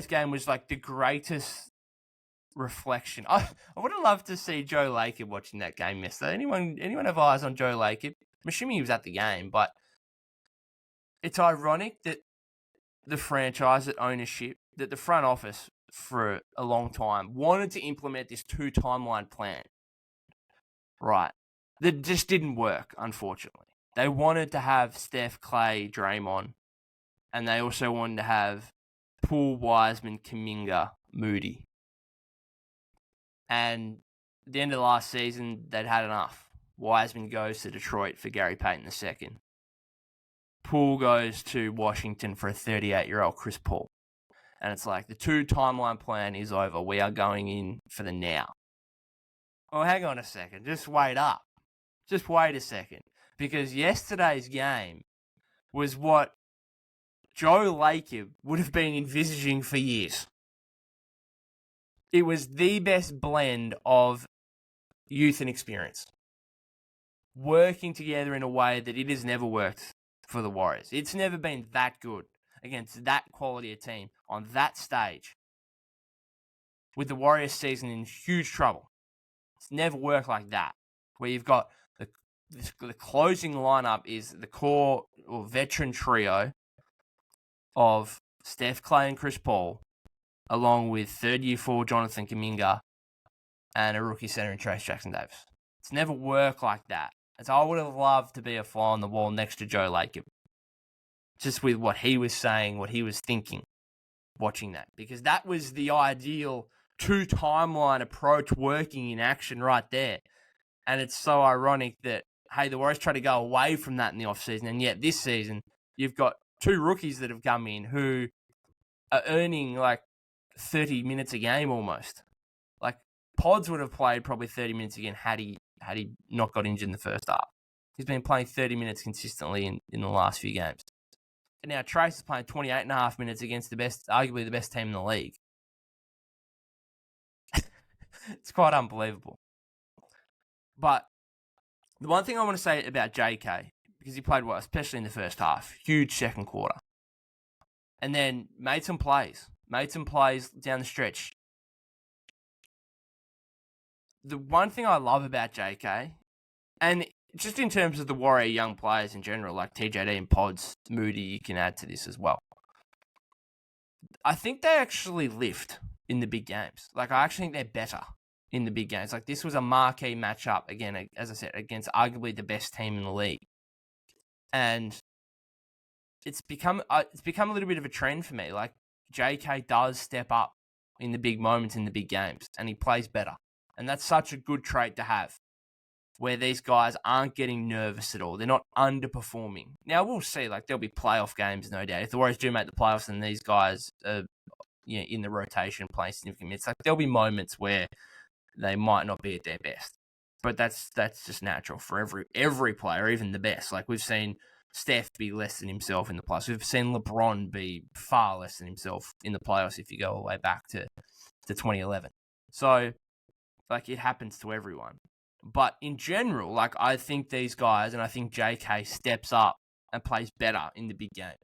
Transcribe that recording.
yesterday's game was like the greatest reflection. I would have loved to see Joe Lacob watching that game yesterday. Anyone have eyes on Joe Lacob? I'm assuming he was at the game, but it's ironic that the franchise, that ownership, that the front office for a long time wanted to implement this 2-timeline plan. Right. That just didn't work, unfortunately. They wanted to have Steph, Clay, Draymond, and they also wanted to have Poole, Wiseman, Kuminga, Moody. And at the end of the last season, they'd had enough. Wiseman goes to Detroit for Gary Payton II. Poole goes to Washington for a 38-year-old Chris Paul. And it's like, the 2-timeline plan is over. We are going in for the now. Oh, hang on a second. Just wait up. Just wait a second. Because yesterday's game was what Joe Lacob would have been envisaging for years. It was the best blend of youth and experience, working together in a way that it has never worked for the Warriors. It's never been that good against that quality of team on that stage, with the Warriors season in huge trouble. It's never worked like that, where you've got the closing lineup is the core or veteran trio of Steph, Clay, and Chris Paul, along with third-year forward Jonathan Kuminga and a rookie center in Trayce Jackson-Davis. It's never worked like that. And so I would have loved to be a fly on the wall next to Joe Lacob, just with what he was saying, what he was thinking, watching that. Because that was the ideal 2-timeline approach working in action right there. And it's so ironic that, hey, the Warriors try to go away from that in the offseason, and yet this season, you've got 2 rookies that have come in who are earning like 30 minutes a game almost. Like, Pods would have played probably 30 minutes again had he not got injured in the first half. He's been playing 30 minutes consistently in the last few games. And now Trayce is playing 28.5 minutes against arguably the best team in the league. It's quite unbelievable. But the one thing I want to say about JK, because he played well, especially in the first half, huge second quarter. And then made some plays down the stretch. The one thing I love about JK, and just in terms of the Warrior young players in general, like TJD and Pods, Moody, you can add to this as well. I think they actually lift in the big games. Like, I actually think they're better in the big games. Like, this was a marquee matchup, again, as I said, against arguably the best team in the league. And it's become a little bit of a trend for me. Like, JK does step up in the big moments in the big games, and he plays better. And that's such a good trait to have, where these guys aren't getting nervous at all. They're not underperforming. Now, we'll see. Like, there'll be playoff games, no doubt. If the Warriors do make the playoffs and these guys are in the rotation playing significant minutes, like, there'll be moments where they might not be at their best. But that's just natural for every player, even the best. Like, we've seen Steph be less than himself in the playoffs. We've seen LeBron be far less than himself in the playoffs if you go all the way back to 2011. So, like, it happens to everyone. But in general, like, I think these guys, and I think JK steps up and plays better in the big games.